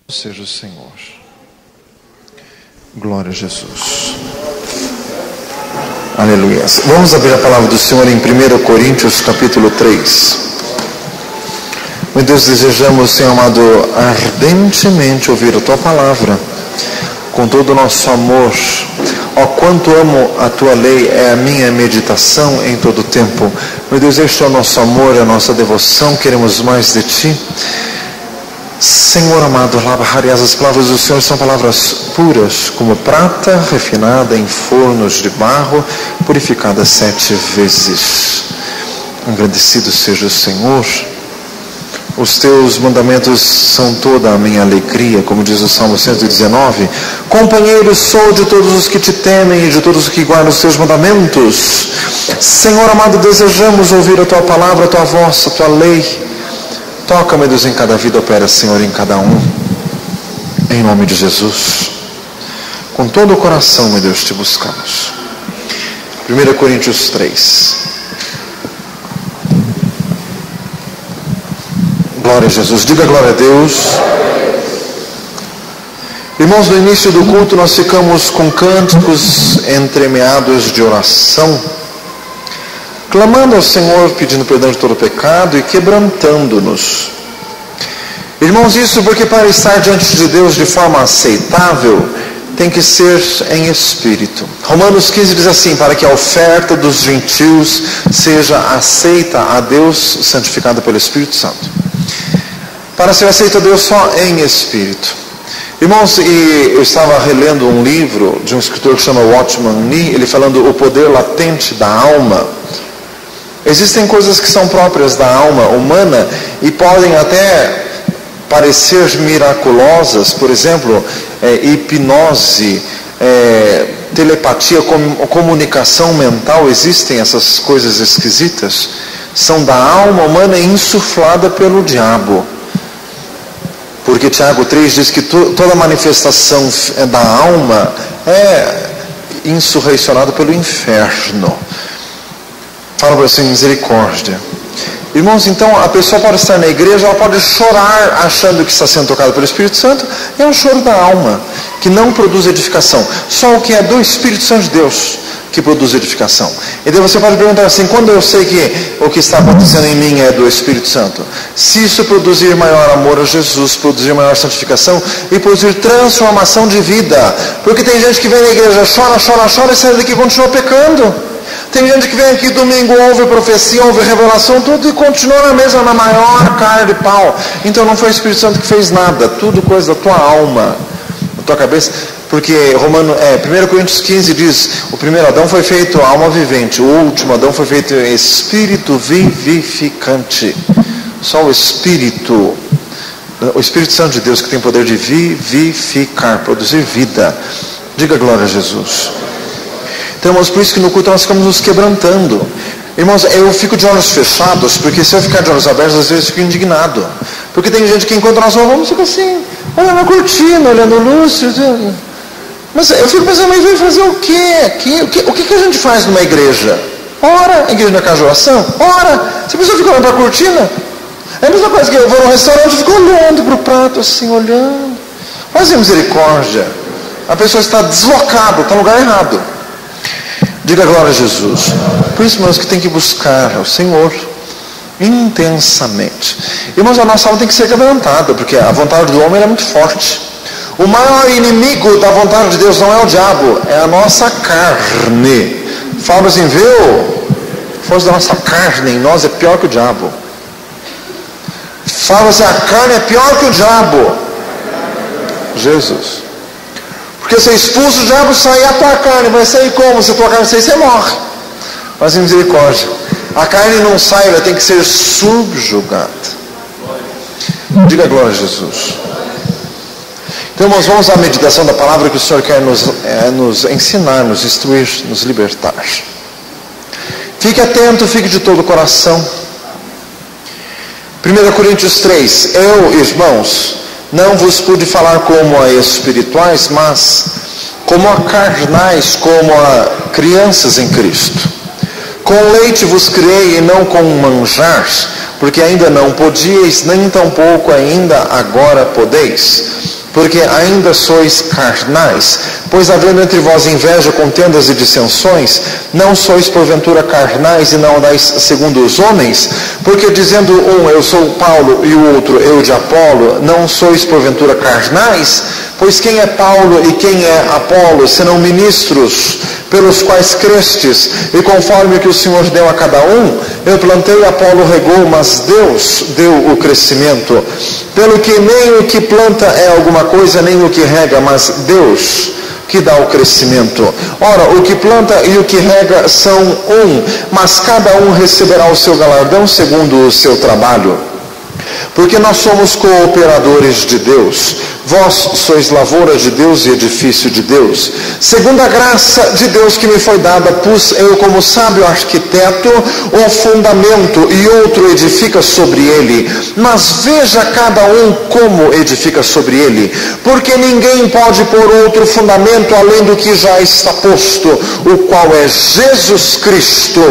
Seja o Senhor. Glória a Jesus. Aleluia. Vamos abrir a palavra do Senhor em 1 Coríntios capítulo 3. Meu Deus, desejamos, Senhor amado, ardentemente ouvir a Tua palavra, com todo o nosso amor. Ó, quanto amo a Tua lei, é a minha meditação em todo o tempo. Meu Deus, este é o nosso amor, é a nossa devoção, queremos mais de Ti. Senhor amado, as palavras do Senhor são palavras puras, como prata refinada em fornos de barro, purificada 7 vezes. Engrandecido seja o Senhor. Os teus mandamentos são toda a minha alegria, como diz o Salmo 119. Companheiro sou de todos os que te temem e de todos os que guardam os teus mandamentos. Senhor amado, desejamos ouvir a tua palavra, a tua voz, a tua lei. Toca, meu Deus, em cada vida, opera, Senhor, em cada um. Em nome de Jesus. Com todo o coração, meu Deus, te buscamos. 1 Coríntios 3. Glória a Jesus. Diga glória a Deus. Irmãos, no início do culto nós ficamos com cânticos entremeados de oração, clamando ao Senhor, pedindo perdão de todo pecado e quebrantando-nos. Irmãos, isso porque para estar diante de Deus de forma aceitável, tem que ser em espírito. Romanos 15 diz assim: para que a oferta dos gentios seja aceita a Deus, santificada pelo Espírito Santo. Para ser aceito a Deus só em espírito. Irmãos, e eu estava relendo um livro de um escritor que chama Watchman Nee, ele falando o poder latente da alma. Existem coisas que são próprias da alma humana e podem até parecer miraculosas, por exemplo, hipnose, telepatia, comunicação mental, existem essas coisas esquisitas, são da alma humana insuflada pelo diabo. Porque Tiago 3 diz que toda manifestação da alma é insurreicionada pelo inferno. Fala para assim, misericórdia. Irmãos, então a pessoa pode estar na igreja, ela pode chorar achando que está sendo tocada pelo Espírito Santo, é um choro da alma, que não produz edificação. Só o que é do Espírito Santo de Deus que produz edificação. E daí você pode perguntar assim: quando eu sei que o que está acontecendo em mim é do Espírito Santo? Se isso produzir maior amor a Jesus, produzir maior santificação e produzir transformação de vida. Porque tem gente que vem na igreja, chora e sai daqui e continua pecando. Tem gente que vem aqui domingo, ouve profecia, ouve revelação, tudo, e continua na mesma, na maior cara de pau. Então não foi o Espírito Santo que fez nada, tudo coisa da tua alma, da tua cabeça. Porque 1 Coríntios 15 diz: o primeiro Adão foi feito alma vivente, o último Adão foi feito espírito vivificante. Só o Espírito Santo de Deus que tem poder de vivificar, produzir vida. Diga glória a Jesus. Então, irmãos, por isso que no culto nós ficamos nos quebrantando. Irmãos, eu fico de olhos fechados, porque se eu ficar de olhos abertos, às vezes eu fico indignado. Porque tem gente que enquanto nós vamos, fica assim, olhando a cortina, olhando o Lúcio. Mas eu fico pensando, mas vem fazer o quê aqui? O que a gente faz numa igreja? Ora, a igreja não é casa de oração? Ora, se a pessoa fica olhando para a cortina, é a mesma coisa que eu vou num restaurante e fico olhando para o prato assim, olhando. Mas é misericórdia. A pessoa está deslocada, está no lugar errado. Diga glória a Jesus. Por isso, irmãos, que tem que buscar o Senhor intensamente. Irmãos, a nossa alma tem que ser quebrantada, porque a vontade do homem é muito forte. O maior inimigo da vontade de Deus não é o diabo, é a nossa carne. Fala assim, viu? A força da nossa carne em nós é pior que o diabo. Fala assim, a carne é pior que o diabo. Jesus. Porque se expulsa o diabo, sai a tua carne. Vai sair como? Se a tua carne sair, você morre. Mas em misericórdia. A carne não sai, ela tem que ser subjugada. Diga glória a Jesus. Então, irmãos, vamos à meditação da palavra que o Senhor quer nos ensinar, nos instruir, nos libertar. Fique atento, fique de todo o coração. 1 Coríntios 3. Eu, irmãos, não vos pude falar como a espirituais, mas como a carnais, como a crianças em Cristo. Com leite vos criei e não com manjar, porque ainda não podíeis, nem tampouco ainda agora podeis. porque ainda sois carnais. Pois havendo entre vós inveja, contendas e dissensões, não sois porventura carnais e não andais segundo os homens? Porque dizendo um, eu sou Paulo, e o outro, eu de Apolo, não sois porventura carnais? Pois quem é Paulo e quem é Apolo, senão ministros pelos quais crestes, e conforme o que o Senhor deu a cada um, eu plantei, Apolo regou, mas Deus deu o crescimento. Pelo que nem o que planta é alguma coisa, nem o que rega, mas Deus que dá o crescimento. Ora, o que planta e o que rega são um, mas cada um receberá o seu galardão segundo o seu trabalho. Porque nós somos cooperadores de Deus. Vós sois lavoura de Deus e edifício de Deus. Segundo a graça de Deus que me foi dada, pus eu como sábio arquiteto um fundamento, e outro edifica sobre ele. Mas veja cada um como edifica sobre ele. Porque ninguém pode pôr outro fundamento além do que já está posto, o qual é Jesus Cristo.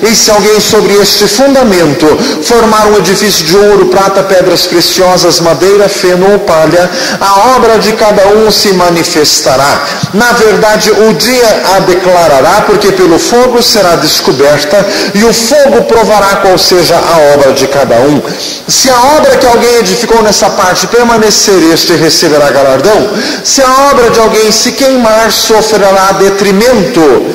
E se alguém sobre este fundamento formar um edifício de ouro, prata, pedras preciosas, madeira, feno ou palha, a obra de cada um se manifestará. Na verdade, o dia a declarará, porque pelo fogo será descoberta, e o fogo provará qual seja a obra de cada um. Se a obra que alguém edificou nessa parte permanecer, este receberá galardão. Se a obra de alguém se queimar, sofrerá detrimento,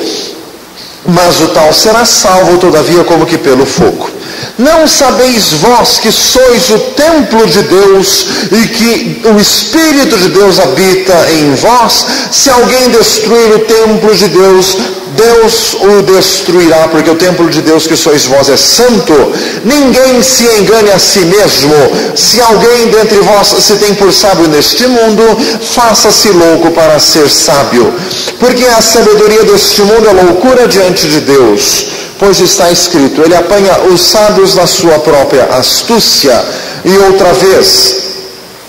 mas o tal será salvo, todavia, como que pelo fogo. Não sabeis vós que sois o templo de Deus e que o Espírito de Deus habita em vós? Se alguém destruir o templo de Deus, Deus o destruirá, porque o templo de Deus que sois vós é santo. Ninguém se engane a si mesmo. Se alguém dentre vós se tem por sábio neste mundo, faça-se louco para ser sábio. Porque a sabedoria deste mundo é loucura diante de Deus. Pois está escrito, ele apanha os sábios na sua própria astúcia. E outra vez,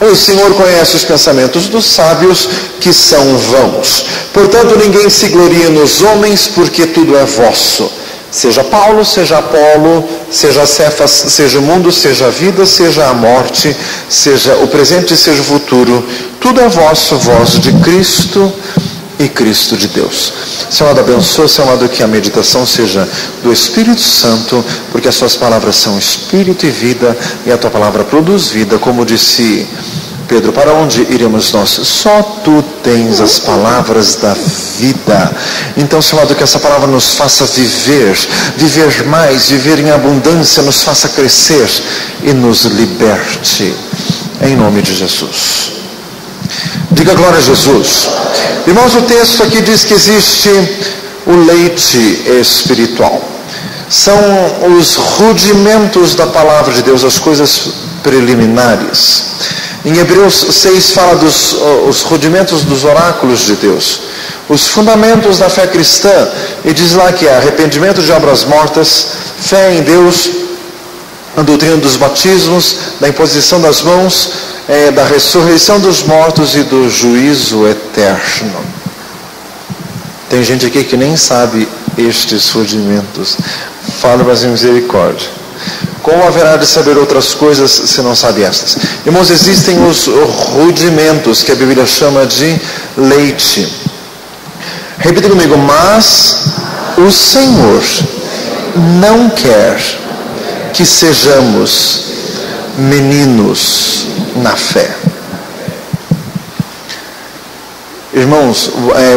o Senhor conhece os pensamentos dos sábios, que são vãos. Portanto, ninguém se glorie nos homens, porque tudo é vosso. Seja Paulo, seja Apolo, seja Cefas, seja o mundo, seja a vida, seja a morte, seja o presente, seja o futuro. Tudo é vosso, vós de Cristo e Cristo de Deus. Senhor, abençoa, Senhor, que a meditação seja do Espírito Santo, porque as suas palavras são Espírito e vida, e a tua palavra produz vida, como disse Pedro, para onde iremos nós? Só tu tens as palavras da vida. Então, Senhor, que essa palavra nos faça viver mais, viver em abundância, nos faça crescer e nos liberte. Em nome de Jesus. Diga glória a Jesus. Irmãos, o texto aqui diz que existe o leite espiritual. São os rudimentos da palavra de Deus, as coisas preliminares. Em Hebreus 6 fala os rudimentos dos oráculos de Deus, os fundamentos da fé cristã, e diz lá que é arrependimento de obras mortas, fé em Deus, a doutrina dos batismos, da imposição das mãos, da ressurreição dos mortos e do juízo eterno. Tem gente aqui que nem sabe estes rudimentos. Fala, mas em misericórdia. Como haverá de saber outras coisas se não sabe estas? Irmãos, existem os rudimentos que a Bíblia chama de leite. Repita comigo, mas o Senhor não quer que sejamos meninos na fé. Irmãos,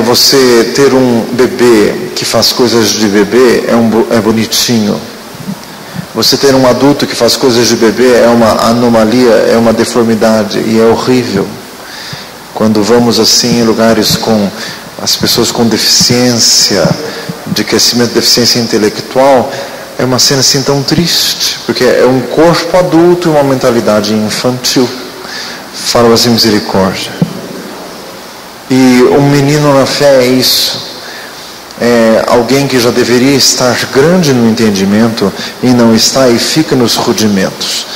você ter um bebê que faz coisas de bebê é bonitinho. Você ter um adulto que faz coisas de bebê é uma anomalia, é uma deformidade e é horrível. Quando vamos assim em lugares com as pessoas com deficiência de crescimento, deficiência intelectual, é uma cena assim tão triste, porque é um corpo adulto e uma mentalidade infantil. Fala assim, misericórdia. E um menino na fé é isso. É alguém que já deveria estar grande no entendimento e não está, e fica nos rudimentos.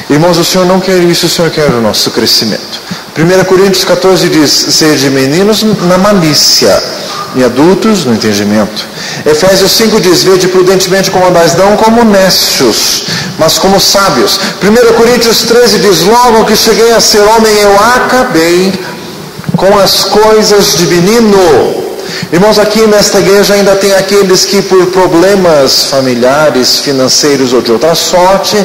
Irmãos, o Senhor não quer isso, o Senhor quer o nosso crescimento. 1 Coríntios 14 diz, sede meninos na malícia e adultos no entendimento. Efésios 5 diz, vede prudentemente como andais, não como necios, mas como sábios. 1 Coríntios 13 diz: logo que cheguei a ser homem, eu acabei com as coisas de menino. Irmãos, aqui nesta igreja ainda tem aqueles que por problemas familiares, financeiros ou de outra sorte,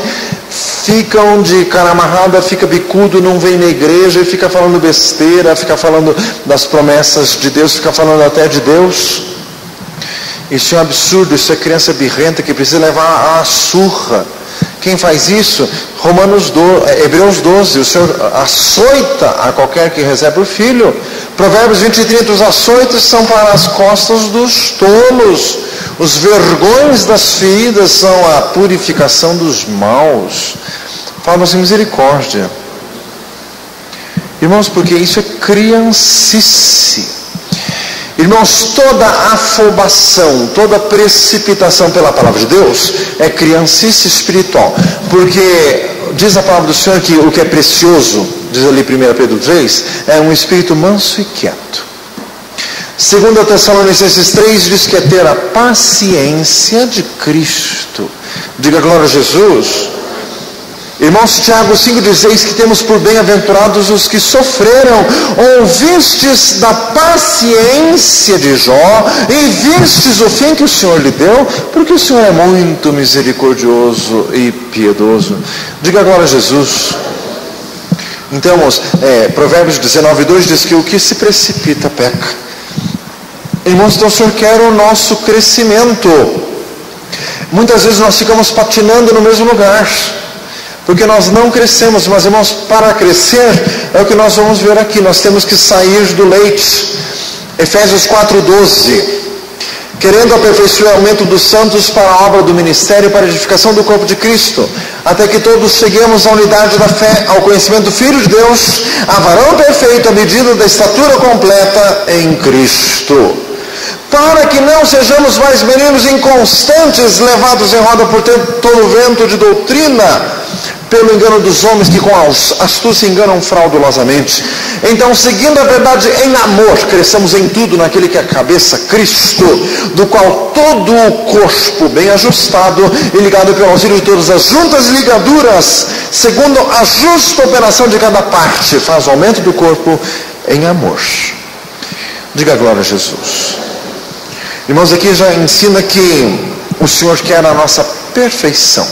ficam de cara amarrada, fica bicudo, não vem na igreja e fica falando besteira, fica falando das promessas de Deus, fica falando até de Deus. Isso é um absurdo, isso é criança birrenta que precisa levar a surra. Quem faz isso? Hebreus 12, o Senhor açoita a qualquer que recebe o filho. Provérbios 20 e 30, os açoites são para as costas dos tolos. Os vergões das feridas são a purificação dos maus. Fala-se misericórdia. Irmãos, porque isso é criancice. Irmãos, toda afobação, toda precipitação pela palavra de Deus é criancice espiritual. Porque diz a palavra do Senhor que o que é precioso, diz ali 1 Pedro 3, é um espírito manso e quieto. 2 Tessalonicenses 3 diz que é ter a paciência de Cristo. Diga glória a Jesus. Irmãos, Tiago 5,16, que temos por bem-aventurados os que sofreram. Ouvistes da paciência de Jó e vistes o fim que o Senhor lhe deu, porque o Senhor é muito misericordioso e piedoso. Diga glória a Jesus. Então, irmãos, Provérbios 19,2 diz que o que se precipita peca. Irmãos, então o Senhor quer o nosso crescimento. Muitas vezes nós ficamos patinando no mesmo lugar, porque nós não crescemos. Mas, irmãos, para crescer, é o que nós vamos ver aqui, nós temos que sair do leite. Efésios 4,12, querendo o aperfeiçoamento dos santos para a obra do ministério, para a edificação do corpo de Cristo, até que todos cheguemos à unidade da fé, ao conhecimento do Filho de Deus, a varão perfeito, à medida da estatura completa em Cristo. Para que não sejamos mais meninos inconstantes, levados em roda por todo o vento de doutrina, pelo engano dos homens que com astúcia enganam fraudulosamente. Então, seguindo a verdade em amor, cresçamos em tudo naquele que é a cabeça, Cristo, do qual todo o corpo, bem ajustado e ligado pelo auxílio de todas as juntas e ligaduras, segundo a justa operação de cada parte, faz o aumento do corpo em amor. Diga glória a Jesus. Irmãos, aqui já ensina que o Senhor quer a nossa perfeição.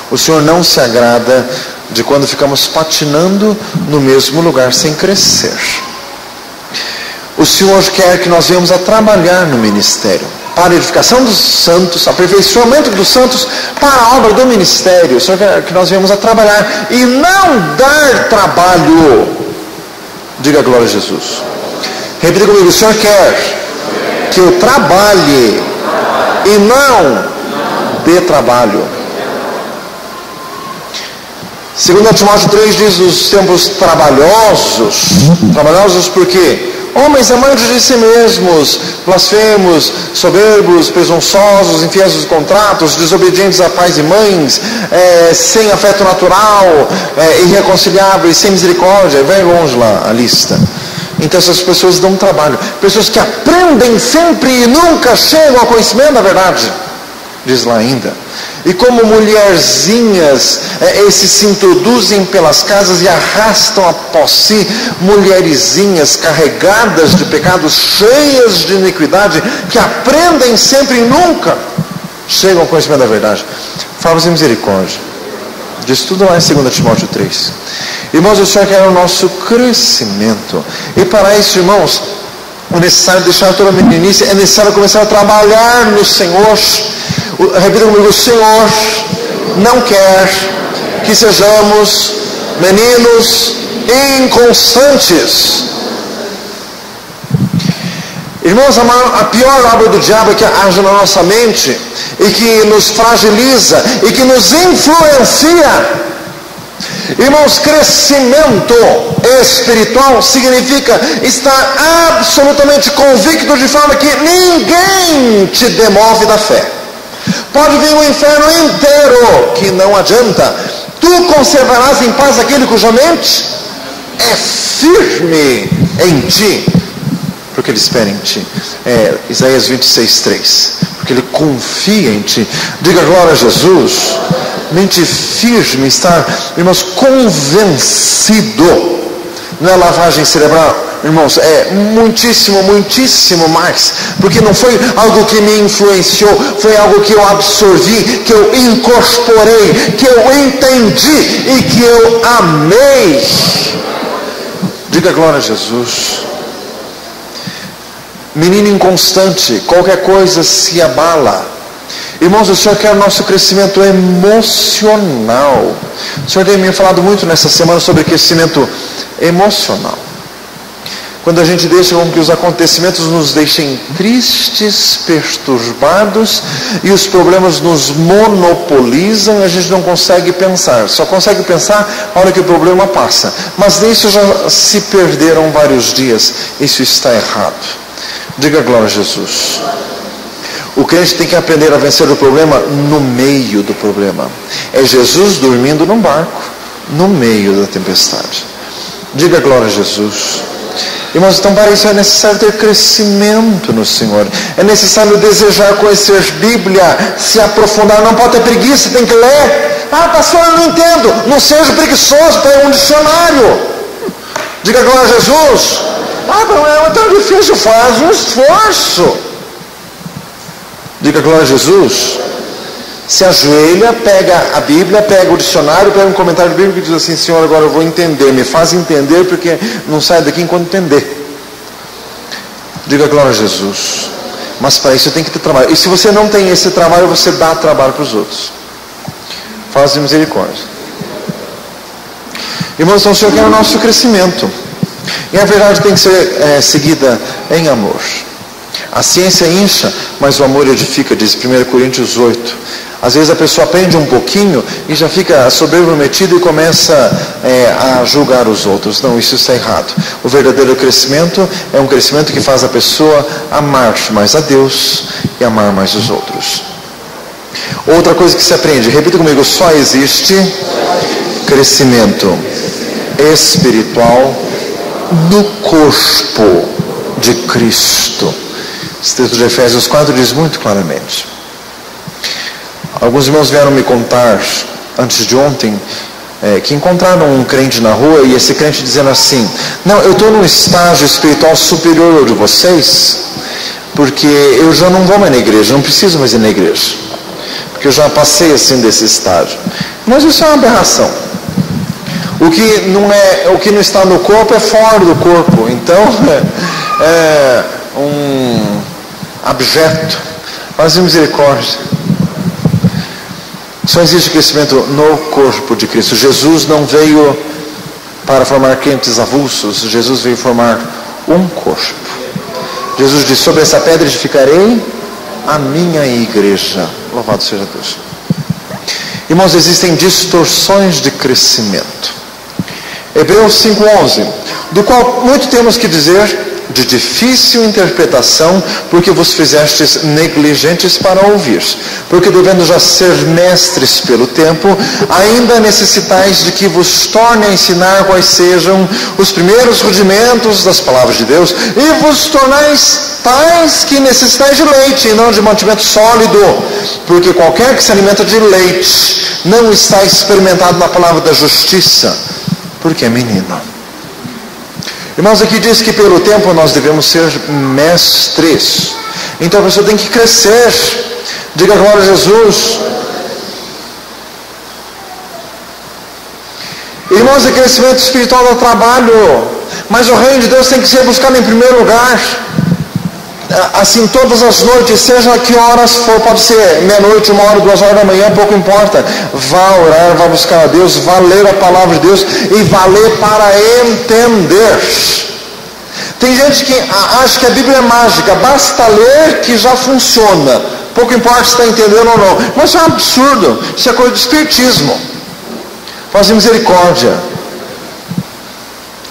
O Senhor não se agrada de quando ficamos patinando no mesmo lugar sem crescer. O Senhor quer que nós venhamos a trabalhar no ministério, para a edificação dos santos, aperfeiçoamento dos santos, para a obra do ministério. O Senhor quer que nós venhamos a trabalhar e não dar trabalho. Diga glória a Jesus. Repita comigo: o Senhor quer que eu trabalhe e não dê trabalho. 2 Timóteo 3 diz: os tempos trabalhosos. Trabalhosos por quê? Homens amantes de si mesmos, blasfemos, soberbos, presunçosos, infiéis aos contratos, desobedientes a pais e mães, sem afeto natural, irreconciliáveis, sem misericórdia. Vai longe lá a lista. Então essas pessoas dão trabalho. Pessoas que aprendem sempre e nunca chegam ao conhecimento da verdade. Diz lá ainda. E como mulherzinhas, esses se introduzem pelas casas e arrastam após si mulherzinhas carregadas de pecados, cheias de iniquidade, que aprendem sempre e nunca chegam ao conhecimento da verdade. Fala-se misericórdia. Diz tudo lá em 2 Timóteo 3. Irmãos, o Senhor quer o nosso crescimento. E para isso, irmãos, é necessário deixar toda a meninice, é necessário começar a trabalhar no Senhor. Repita comigo: o Senhor não quer que sejamos meninos inconstantes. Irmãos, a pior obra do diabo é que age na nossa mente e que nos fragiliza e que nos influencia. Irmãos, crescimento espiritual significa estar absolutamente convicto de forma que ninguém te demove da fé. Pode vir o inferno inteiro, que não adianta. Tu conservarás em paz aquele cuja mente é firme em ti, porque ele espera em ti. Isaías 26:3. Porque ele confia em ti. Diga glória a Jesus. mente firme, estar, irmãos, convencido. Não é lavagem cerebral, irmãos, é muitíssimo, muitíssimo mais, porque não foi algo que me influenciou, foi algo que eu absorvi, que eu incorporei, que eu entendi e que eu amei. Diga glória a Jesus. Menino inconstante, qualquer coisa se abala. Irmãos, o Senhor quer o nosso crescimento emocional. O Senhor tem me falado muito nessa semana sobre crescimento emocional. Quando a gente deixa com que os acontecimentos nos deixem tristes, perturbados, e os problemas nos monopolizam, a gente não consegue pensar. Só consegue pensar a hora que o problema passa. Mas nisso já se perderam vários dias. Isso está errado. Diga glória a Jesus. O crente tem que aprender a vencer o problema no meio do problema. É Jesus dormindo num barco, no meio da tempestade. Diga glória a Jesus. Irmãos, então para isso é necessário ter crescimento no Senhor. É necessário desejar conhecer Bíblia, se aprofundar. Não pode ter preguiça, tem que ler. Ah, pastor, eu não entendo. Não seja preguiçoso, pega um dicionário. Diga glória a Jesus. Ah, não é tão difícil, faz um esforço. Diga glória a Jesus. Se ajoelha, pega a Bíblia, pega o dicionário, pega um comentário bíblico e diz assim: Senhor, agora eu vou entender, me faz entender, porque não sai daqui enquanto entender. Diga glória a Jesus. Mas para isso tem que ter trabalho. E se você não tem esse trabalho, você dá trabalho para os outros. Faz misericórdia. Irmãos, então o Senhor quer o nosso crescimento. E a verdade tem que ser seguida em amor. A ciência incha, mas o amor edifica, diz 1 Coríntios 8. Às vezes a pessoa aprende um pouquinho e já fica soberbo metido e começa a julgar os outros. Não, isso está errado. O verdadeiro crescimento é um crescimento que faz a pessoa amar mais a Deus e amar mais os outros. Outra coisa que se aprende, repita comigo: só existe crescimento espiritual no corpo de Cristo. Esse texto de Efésios 4 diz muito claramente. Alguns irmãos vieram me contar, antes de ontem, que encontraram um crente na rua, e esse crente dizendo assim: não, eu estou num estágio espiritual superior ao de vocês, porque eu já não vou mais na igreja, não preciso mais ir na igreja, porque eu já passei assim desse estágio. Mas isso é uma aberração. O que não está no corpo é fora do corpo. Então é um abjeto. Faz misericórdia. Só existe crescimento no corpo de Cristo. Jesus não veio para formar crentes avulsos. Jesus veio formar um corpo. Jesus disse: sobre essa pedra edificarei a minha igreja. Louvado seja Deus. Irmãos, existem distorções de crescimento. Hebreus 5:11, do qual muito temos que dizer, de difícil interpretação, porque vos fizestes negligentes para ouvir. Porque devendo já ser mestres pelo tempo, ainda necessitais de que vos torne a ensinar quais sejam os primeiros rudimentos das palavras de Deus, e vos tornais tais que necessitais de leite, e não de mantimento sólido, porque qualquer que se alimenta de leite não está experimentado na palavra da justiça, porque é menino. Irmãos, aqui diz que pelo tempo nós devemos ser mestres. Então a pessoa tem que crescer. Diga glória a Jesus. Irmãos, o crescimento espiritual dá trabalho, mas o reino de Deus tem que ser buscado em primeiro lugar. Assim todas as noites, seja que horas for, pode ser meia-noite, 1 hora, 2 horas da manhã, pouco importa. Vá orar, vá buscar a Deus, vá ler a palavra de Deus e vá ler para entender. Tem gente que acha que a Bíblia é mágica, basta ler que já funciona. Pouco importa se está entendendo ou não. Mas isso é um absurdo, isso é coisa de espiritismo. Faz misericórdia.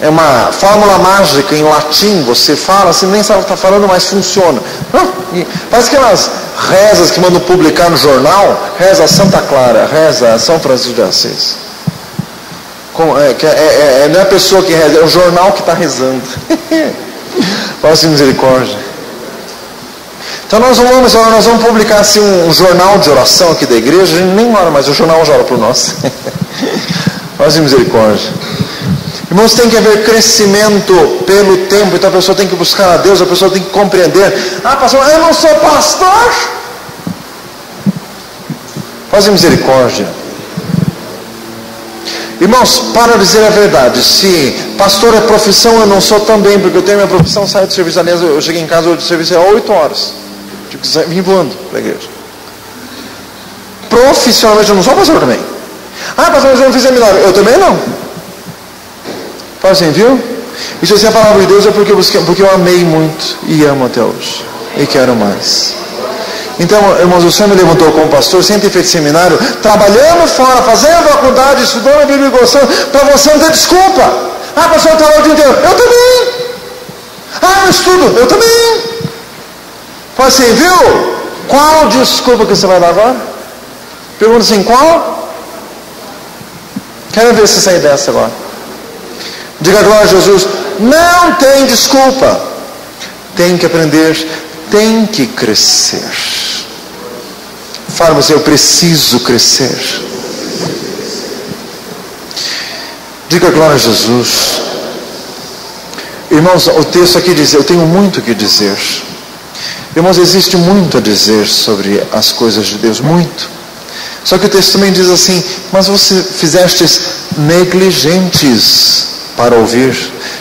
É uma fórmula mágica em latim, você fala, assim, nem sabe o que está falando, mas funciona. Parece que aquelas rezas que mandam publicar no jornal, reza Santa Clara, reza São Francisco de Assis. Não é a pessoa que reza, é o jornal que está rezando. Faz misericórdia. Então nós vamos publicar assim, um jornal de oração aqui da igreja. A gente nem ora, mas o jornal já ora por nós. Paz e misericórdia. Irmãos, tem que haver crescimento pelo tempo. Então a pessoa tem que buscar a Deus, a pessoa tem que compreender. Ah, pastor, eu não sou pastor. Paz e misericórdia. Irmãos, para dizer a verdade, se pastor é profissão, eu não sou também, porque eu tenho minha profissão, saio do serviço. Aliás, eu cheguei em casa, o serviço é 8 horas. Vim voando para a igreja. Profissionalmente eu não sou pastor também. Ah, pastor, mas eu não fiz seminário. Eu também não. Fala assim, viu? E se você é a palavra de Deus é porque eu amei muito e amo até hoje. E quero mais. Então, irmãos, o Senhor me levantou como pastor, sem ter feito seminário, trabalhando fora, fazendo faculdade, estudando a Bíblia e gostando, para você não ter desculpa. Ah, pastor, eu trabalho o dia inteiro. Eu também. Ah, eu estudo. Eu também. Fala assim, viu? Qual desculpa que você vai dar agora? Pergunta assim, qual? Quero ver se sair dessa agora. Diga glória a Jesus. Não tem desculpa. Tem que aprender, tem que crescer. Fala você, eu preciso crescer. Diga glória a Jesus. Irmãos, o texto aqui diz, eu tenho muito o que dizer. Irmãos, existe muito a dizer sobre as coisas de Deus, muito. Só que o texto também diz assim, mas você fizestes negligentes para ouvir.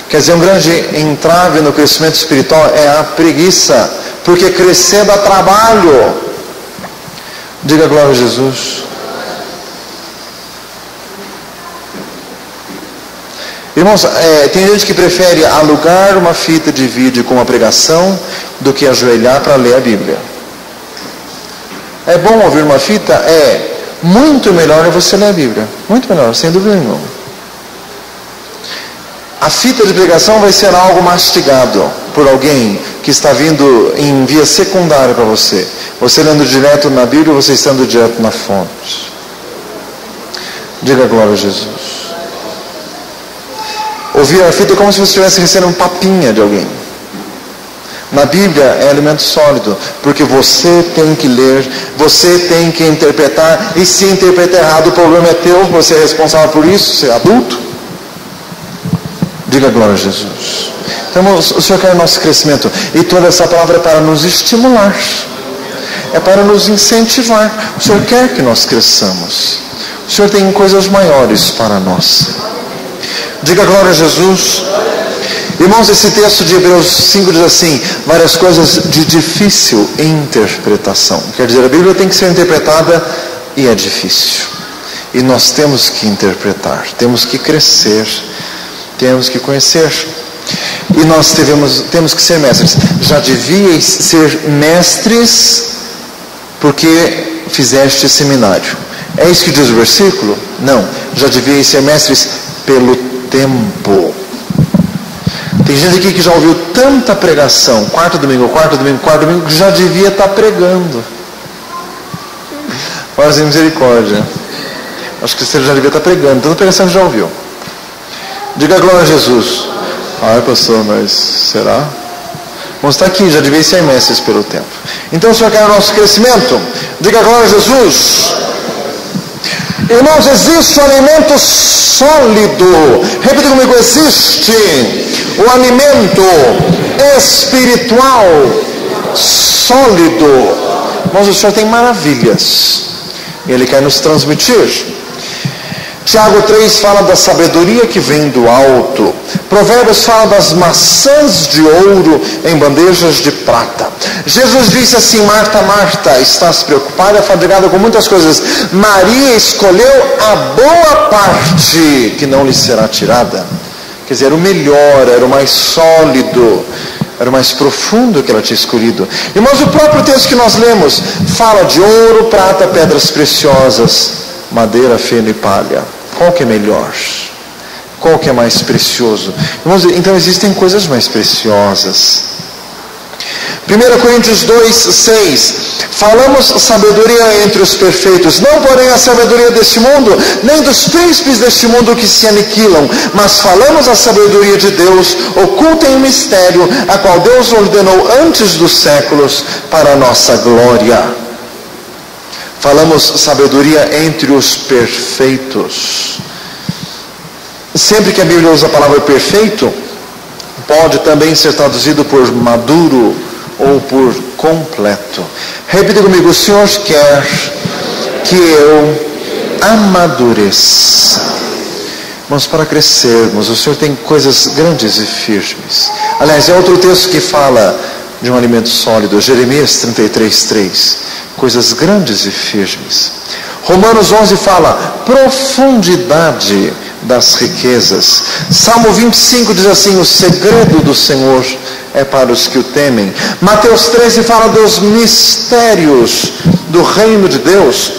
Quer dizer, um grande entrave no crescimento espiritual é a preguiça, porque crescer dá trabalho. Diga glória a Jesus. Irmãos, tem gente que prefere alugar uma fita de vídeo com uma pregação do que ajoelhar para ler a Bíblia. É bom ouvir uma fita? É. Muito melhor é você ler a Bíblia. Muito melhor, sem dúvida nenhuma. A fita de pregação vai ser algo mastigado por alguém que está vindo em via secundária para você. Você lendo direto na Bíblia, você estando direto na fonte. Diga glória a Jesus. Ouvir a fita é como se você estivesse recebendo um papinha de alguém. Na Bíblia é alimento sólido, porque você tem que ler, você tem que interpretar, e se interpretar errado, o problema é teu, você é responsável por isso, você é adulto. Diga glória a Jesus. Então, o Senhor quer o nosso crescimento, e toda essa palavra é para nos estimular, é para nos incentivar. O Senhor quer que nós cresçamos. O Senhor tem coisas maiores para nós. Diga glória a Jesus. Irmãos, esse texto de Hebreus 5 diz assim, várias coisas de difícil interpretação. Quer dizer, a Bíblia tem que ser interpretada e é difícil. E nós temos que interpretar, temos que crescer, temos que conhecer. E nós temos que ser mestres. Já devíeis ser mestres porque fizeste seminário. É isso que diz o versículo? Não. Já devíeis ser mestres pelo tempo. Tem gente aqui que já ouviu tanta pregação, quarto domingo, que já devia estar pregando. Faz misericórdia. Acho que você já devia estar pregando, tanta pregação que já ouviu. Diga glória a Jesus. Ai, pastor, mas será? Vamos estar aqui, já devia ser mestres pelo tempo. Então o Senhor quer o nosso crescimento? Diga glória a Jesus. Irmãos, existe o alimento sólido. Repita comigo, existe o alimento espiritual sólido. Irmãos, o Senhor tem maravilhas. Ele quer nos transmitir. Tiago 3 fala da sabedoria que vem do alto. Provérbios fala das maçãs de ouro em bandejas de prata. Jesus disse assim, Marta, Marta, estás preocupada, fadigada com muitas coisas. Maria escolheu a boa parte que não lhe será tirada. Quer dizer, era o melhor, era o mais sólido, era o mais profundo que ela tinha escolhido. Irmãos, o próprio texto que nós lemos fala de ouro, prata, pedras preciosas, madeira, feno e palha. Qual que é melhor? Qual que é mais precioso? Irmãos, então existem coisas mais preciosas. 1 Coríntios 2:6, falamos sabedoria entre os perfeitos, não porém a sabedoria deste mundo, nem dos príncipes deste mundo que se aniquilam, mas falamos a sabedoria de Deus, oculta em mistério, a qual Deus ordenou antes dos séculos para a nossa glória. Falamos sabedoria entre os perfeitos. Sempre que a Bíblia usa a palavra perfeito, pode também ser traduzido por maduro ou por completo. Repita comigo: o Senhor quer que eu amadureça. Irmãos, para crescermos, o Senhor tem coisas grandes e firmes. Aliás, é outro texto que fala de um alimento sólido, Jeremias 33:3. Coisas grandes e firmes. Romanos 11 fala profundidade das riquezas. Salmo 25 diz assim: o segredo do Senhor é para os que o temem. Mateus 13 fala dos mistérios do reino de Deus.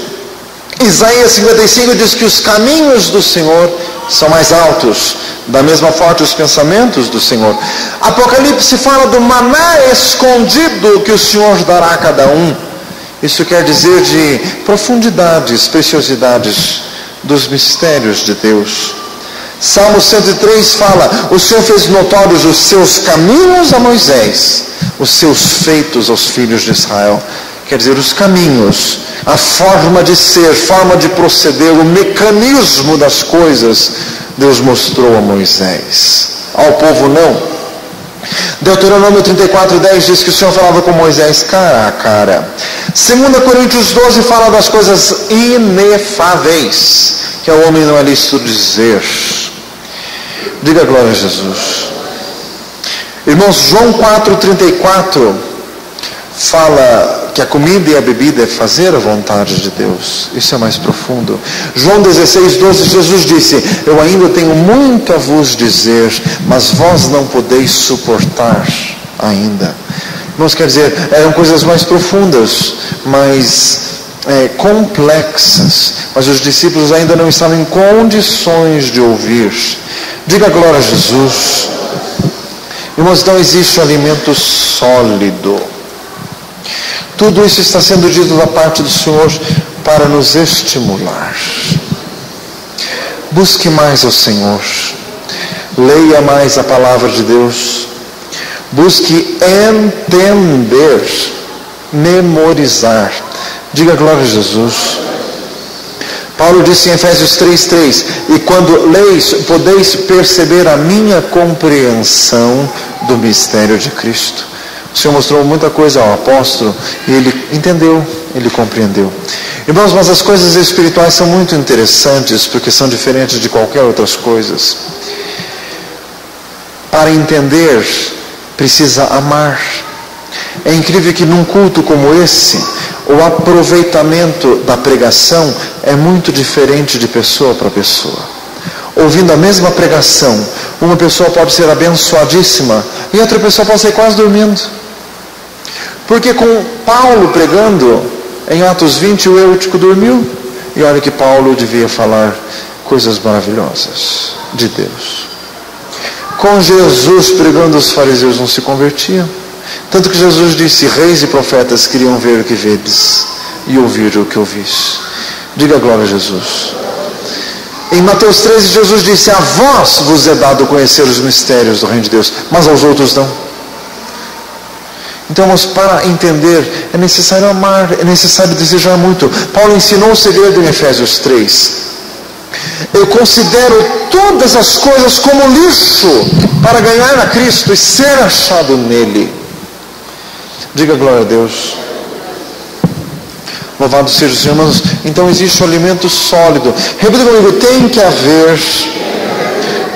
Isaías 55 diz que os caminhos do Senhor são mais altos, da mesma forma os pensamentos do Senhor. Apocalipse fala do maná escondido que o Senhor dará a cada um. Isso quer dizer de profundidades, preciosidades dos mistérios de Deus. Salmo 103 fala: o Senhor fez notórios os seus caminhos a Moisés, os seus feitos aos filhos de Israel. Quer dizer, os caminhos, a forma de ser, forma de proceder, o mecanismo das coisas, Deus mostrou a Moisés. Ao povo não. Deuteronômio 34:10 diz que o Senhor falava com Moisés cara a cara. 2 Coríntios 12 fala das coisas inefáveis, que ao homem não é lícito dizer. Diga glória a Jesus. Irmãos, João 4:34 fala que a comida e a bebida é fazer a vontade de Deus. Isso é mais profundo. João 16:12, Jesus disse: eu ainda tenho muito a vos dizer, mas vós não podeis suportar ainda. Irmãos, quer dizer, eram coisas mais profundas, mais complexas, mas os discípulos ainda não estavam em condições de ouvir. Diga glória a Jesus. Irmãos, não existe um alimento sólido. Tudo isso está sendo dito da parte do Senhor para nos estimular. Busque mais ao Senhor. Leia mais a palavra de Deus. Busque entender, memorizar. Diga glória a Jesus. Paulo disse em Efésios 3:3: e quando leis, podeis perceber a minha compreensão do mistério de Cristo. O Senhor mostrou muita coisa ao apóstolo e ele entendeu, ele compreendeu. Irmãos, mas as coisas espirituais são muito interessantes porque são diferentes de qualquer outras coisas. Para entender, precisa amar. É incrível que num culto como esse, o aproveitamento da pregação é muito diferente de pessoa para pessoa. Ouvindo a mesma pregação, uma pessoa pode ser abençoadíssima e outra pessoa pode ser quase dormindo. Porque com Paulo pregando em Atos 20, o Eutico dormiu. E olha que Paulo devia falar coisas maravilhosas de Deus. Com Jesus pregando, os fariseus não se convertiam. Tanto que Jesus disse: reis e profetas queriam ver o que vedes e ouvir o que ouvis. Diga glória a Jesus. Em Mateus 13, Jesus disse: a vós vos é dado conhecer os mistérios do reino de Deus, mas aos outros não. Então, mas para entender, é necessário amar, é necessário desejar muito. Paulo ensinou o segredo em Efésios 3. Eu considero todas as coisas como lixo para ganhar a Cristo e ser achado nele. Diga glória a Deus. Louvado seja o Senhor. Irmãos, então existe um alimento sólido. Repita comigo: tem que haver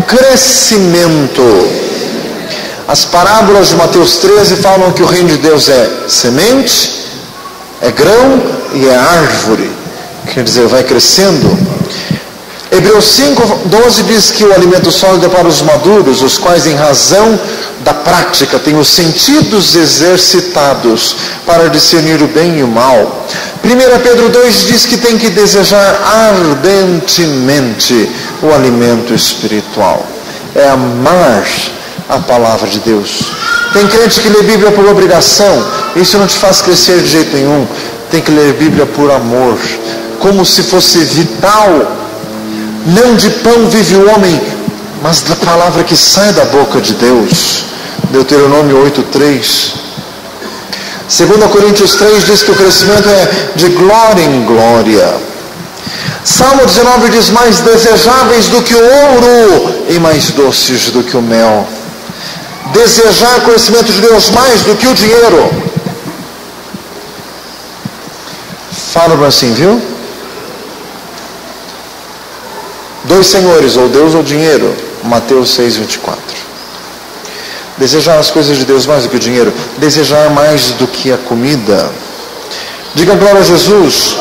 crescimento. As parábolas de Mateus 13 falam que o reino de Deus é semente, é grão e é árvore. Quer dizer, vai crescendo. Hebreus 5:12 diz que o alimento sólido é para os maduros, os quais em razão da prática têm os sentidos exercitados para discernir o bem e o mal. 1 Pedro 2 diz que tem que desejar ardentemente o alimento espiritual. É amar a palavra de Deus. Tem crente que lê Bíblia por obrigação. Isso não te faz crescer de jeito nenhum. Tem que ler Bíblia por amor, como se fosse vital. Não de pão vive o homem, mas da palavra que sai da boca de Deus. Deuteronômio 8:3. 2 Coríntios 3 diz que o crescimento é de glória em glória. Salmo 19 diz: mais desejáveis do que o ouro e mais doces do que o mel. Desejar o conhecimento de Deus mais do que o dinheiro. Fala assim, viu? Dois senhores, ou Deus ou dinheiro. Mateus 6:24. Desejar as coisas de Deus mais do que o dinheiro. Desejar mais do que a comida. Diga glória a Jesus.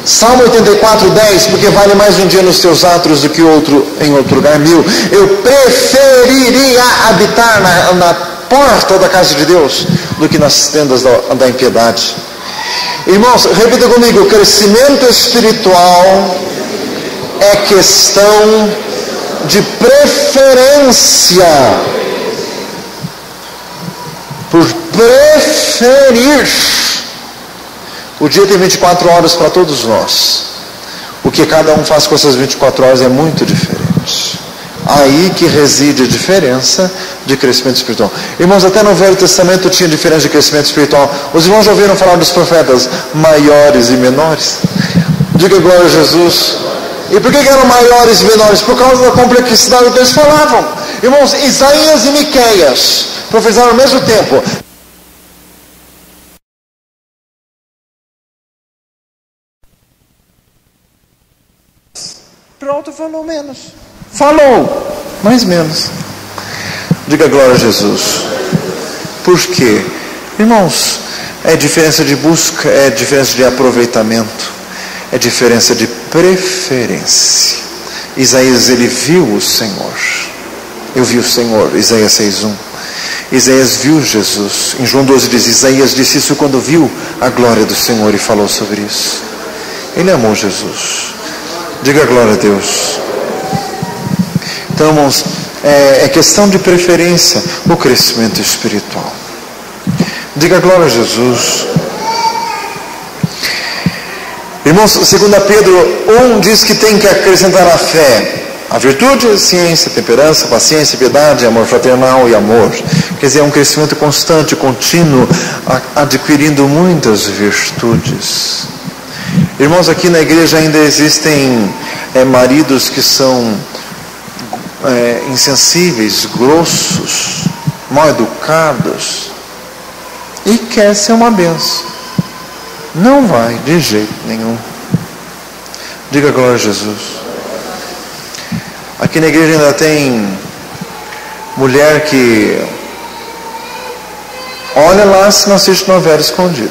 Salmo 84:10. Porque vale mais um dia nos teus atos do que outro em outro lugar 1000. Eu preferiria habitar na porta da casa de Deus do que nas tendas da impiedade. Irmãos, repita comigo: o crescimento espiritual é questão de preferência. Por preferir. O dia tem 24 horas para todos nós. O que cada um faz com essas 24 horas é muito diferente. Aí que reside a diferença de crescimento espiritual. Irmãos, até no Velho Testamento tinha diferença de crescimento espiritual. Os irmãos já ouviram falar dos profetas maiores e menores? Diga glória a Jesus. E por que eram maiores e menores? Por causa da complexidade do que eles falavam. Irmãos, Isaías e Miqueias profetizaram ao mesmo tempo. Pronto, falou menos. Falou, mas menos. Diga glória a Jesus. Por quê? Irmãos, é diferença de busca, é diferença de aproveitamento, é diferença de preferência. Isaías, ele viu o Senhor. Eu vi o Senhor, Isaías 6:1. Isaías viu Jesus. Em João 12 diz: Isaías disse isso quando viu a glória do Senhor e falou sobre isso. Ele amou Jesus. Diga glória a Deus. Então, irmãos, é questão de preferência o crescimento espiritual. Diga glória a Jesus. Irmãos, 2 Pedro 1 diz que tem que acrescentar a fé a virtude, a ciência, a temperança, a paciência, a piedade, amor fraternal e amor. Quer dizer, é um crescimento constante, contínuo, adquirindo muitas virtudes. Irmãos, aqui na igreja ainda existem maridos que são insensíveis, grossos, mal educados, e quer ser uma benção. Não vai de jeito nenhum. Diga glória a Jesus. Aqui na igreja ainda tem mulher que olha lá se não assiste novela escondido.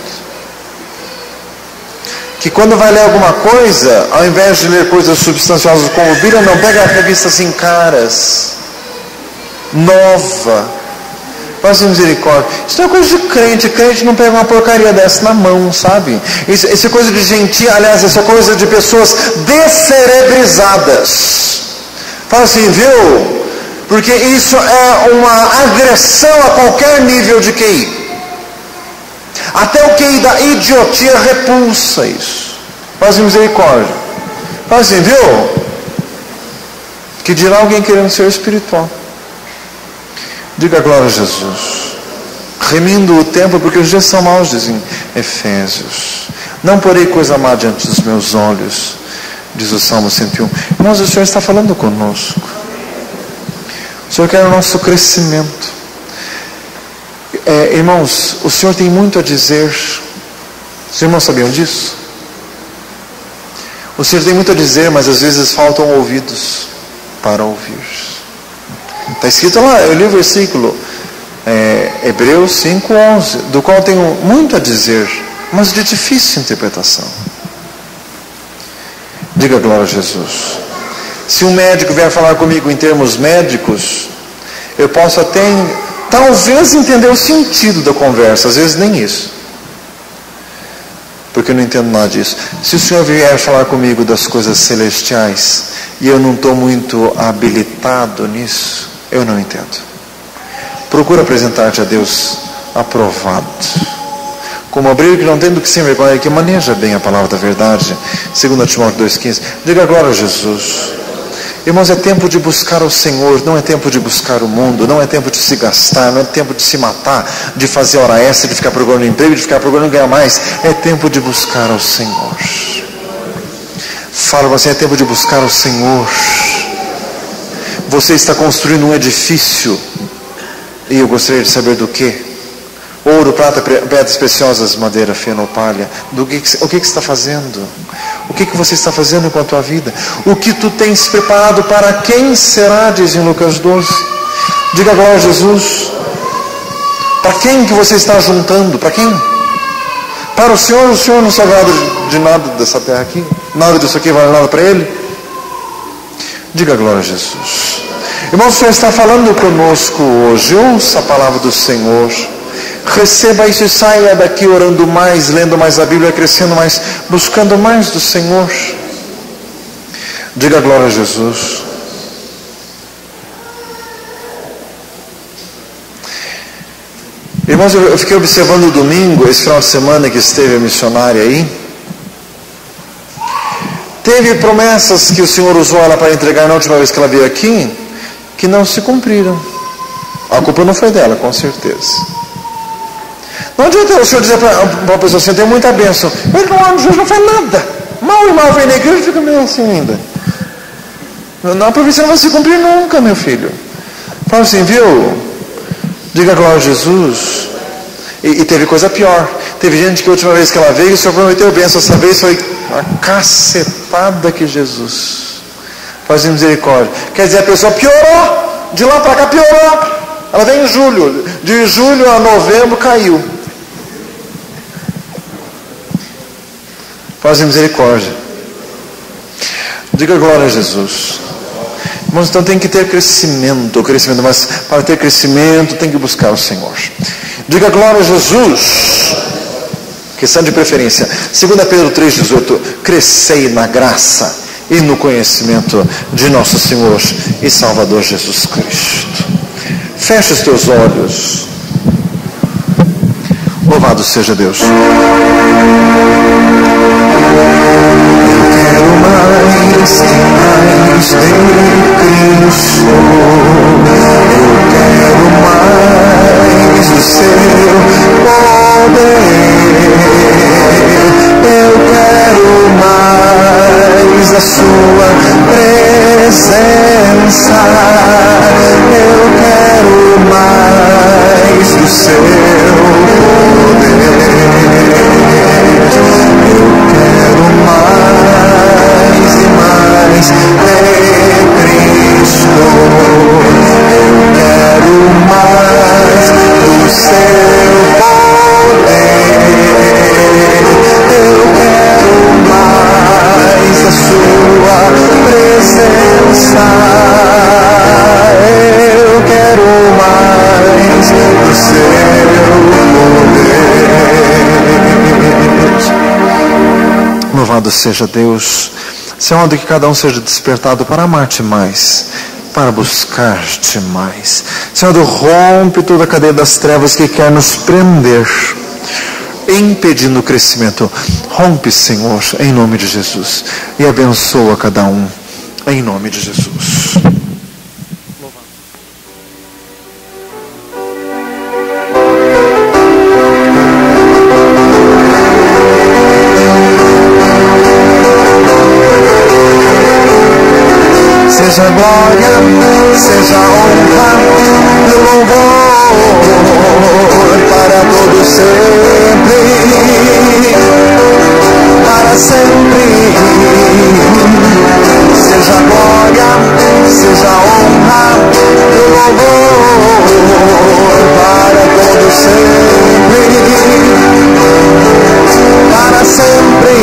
Que quando vai ler alguma coisa, ao invés de ler coisas substanciosas como Bíblia, não, pega a revista assim, caras, nova. Faz misericórdia. Isso não é coisa de crente. Crente não pega uma porcaria dessa na mão, sabe? Isso é coisa de gentil. Aliás, isso é coisa de pessoas descerebrizadas. Fala assim, viu? Porque isso é uma agressão a qualquer nível de QI. Até o QI da idiotia repulsa isso. Faz misericórdia. Fala assim, viu? Que dirá alguém querendo ser espiritual. Diga glória a Jesus. Remindo o tempo, porque os dias são maus, dizem Efésios. Não porei coisa má diante dos meus olhos, diz o Salmo 101. Irmãos, o Senhor está falando conosco. O Senhor quer o nosso crescimento. Irmãos, o Senhor tem muito a dizer. Os irmãos sabiam disso? O Senhor tem muito a dizer, mas às vezes faltam ouvidos para ouvir. Está escrito lá, eu li o versículo Hebreus 5:11, do qual tenho muito a dizer, mas de difícil interpretação. Diga glória a Jesus. Se um médico vier falar comigo em termos médicos, eu posso até talvez entender o sentido da conversa, às vezes nem isso, porque eu não entendo nada disso. Se o Senhor vier falar comigo das coisas celestiais e eu não estou muito habilitado nisso, eu não entendo. procura apresentar-te a Deus aprovado, como obreiro que não tem do que se envergonhar, que maneja bem a palavra da verdade. 2 Timóteo 2,15. Diga glória a Jesus. Irmãos, é tempo de buscar o Senhor, não é tempo de buscar o mundo, não é tempo de se gastar, não é tempo de se matar, de fazer hora extra, de ficar procurando emprego, de ficar procurando ganhar mais. É tempo de buscar ao Senhor. Fala assim, é tempo de buscar o Senhor. Você está construindo um edifício, e eu gostaria de saber do que? Ouro, prata, pedras preciosas, madeira, feno ou palha. O que você está fazendo? O que você está fazendo com a tua vida? O que tu tens preparado para quem será, diz em Lucas 12. Diga glória a Jesus. Para quem que você está juntando? Para quem? Para o Senhor não se agrada de nada dessa terra aqui? Nada disso aqui vale nada para Ele? Diga glória a Jesus. Irmão, o Senhor está falando conosco hoje. Ouça a palavra do Senhor. Receba isso e saia daqui orando mais, lendo mais a Bíblia, crescendo mais, buscando mais do Senhor. Diga glória a Jesus. Irmãos, eu fiquei observando o domingo, esse final de semana que esteve a missionária aí. Teve promessas que o Senhor usou ela para entregar na última vez que ela veio aqui, que não se cumpriram. A culpa não foi dela, com certeza. Não adianta o Senhor dizer para uma pessoa assim, tem muita bênção. Ele não faz nada. Mal e mal vem na igreja e fica meio assim ainda. Não, a profecia não vai se cumprir nunca, meu filho. Fala assim, viu? Diga glória a Jesus. E teve coisa pior. Teve gente que a última vez que ela veio, o Senhor prometeu bênção. Essa vez foi a cacetada que Jesus. Faz misericórdia. Quer dizer, a pessoa piorou. De lá para cá piorou. Ela vem em julho. De julho a novembro caiu. Faz misericórdia. Diga glória a Jesus. Irmãos, então tem que ter crescimento, mas para ter crescimento tem que buscar o Senhor. Diga glória a Jesus. Questão de preferência. 2 Pedro 3,18. Crescei na graça e no conhecimento de nosso Senhor e Salvador Jesus Cristo. Feche os teus olhos. Louvado seja Deus. Eu quero mais de Cristo. Eu quero mais do seu poder. Eu quero mais da sua presença. Eu quero mais do seu poder. Eu quero mais e mais de Cristo. Eu quero mais do seu poder. Eu quero mais da sua presença. Eu quero mais do seu poder. Louvado seja Deus. Senhor, que cada um seja despertado para amar-te mais, para buscar-te mais. Senhor, rompe toda a cadeia das trevas que quer nos prender, impedindo o crescimento. Rompe, Senhor, em nome de Jesus, e abençoa cada um, em nome de Jesus. Seja glória, seja honra e louvor para todo sempre, para sempre. Seja glória, seja honra e louvor para todo sempre, para sempre.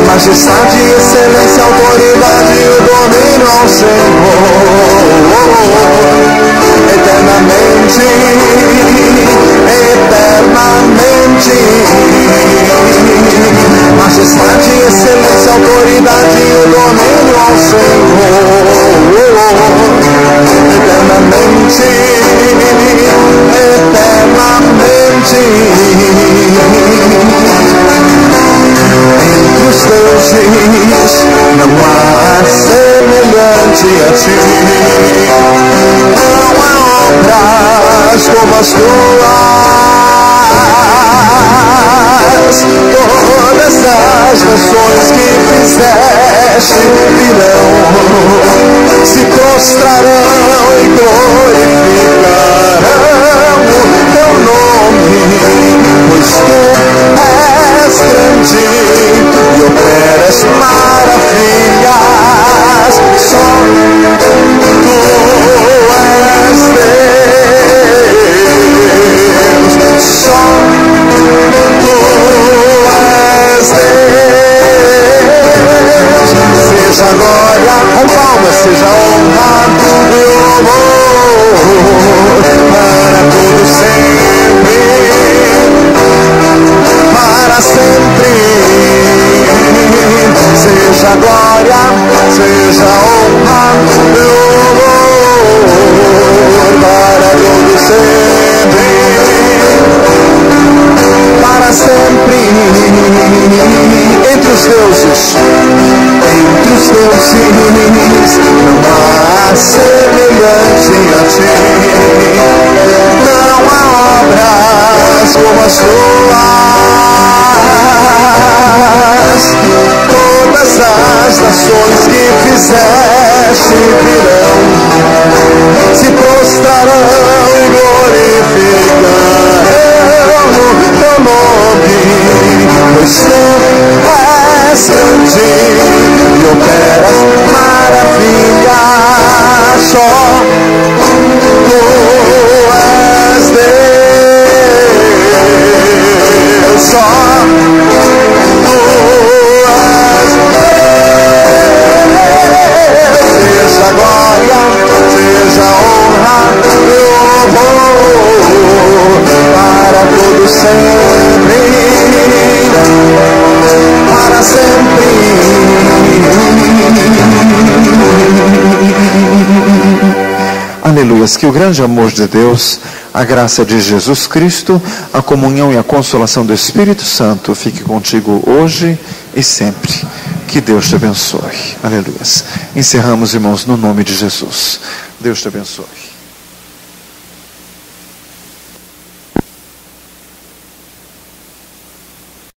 Majestade, excelência, autoridade e o domínio ao Senhor. como as tuas. Todas as nações que fizeste virão, se prostrarão e glorificarão o teu nome, pois tu és grande e operas maravilhas. Só tu és Deus, só tu és Deus. Seja glória, com palmas, seja honra e louvor para todo sempre, para sempre. Seja glória, seja honra e louvor para todo sempre, para sempre. Entre os deuses não há semelhante a ti, não há obras como as tuas. Todas as nações que fizeste virão, se prostrarão e glorificarão o teu nome, pois tu és grande e operas maravilhas. Só tu és Deus, só tu és Deus. Seja glória, seja honra e louvor para todo sempre, para sempre. Aleluias, que o grande amor de Deus, a graça de Jesus Cristo, a comunhão e a consolação do Espírito Santo fique contigo hoje e sempre. Que Deus te abençoe. Aleluias. Encerramos, irmãos, no nome de Jesus. Deus te abençoe.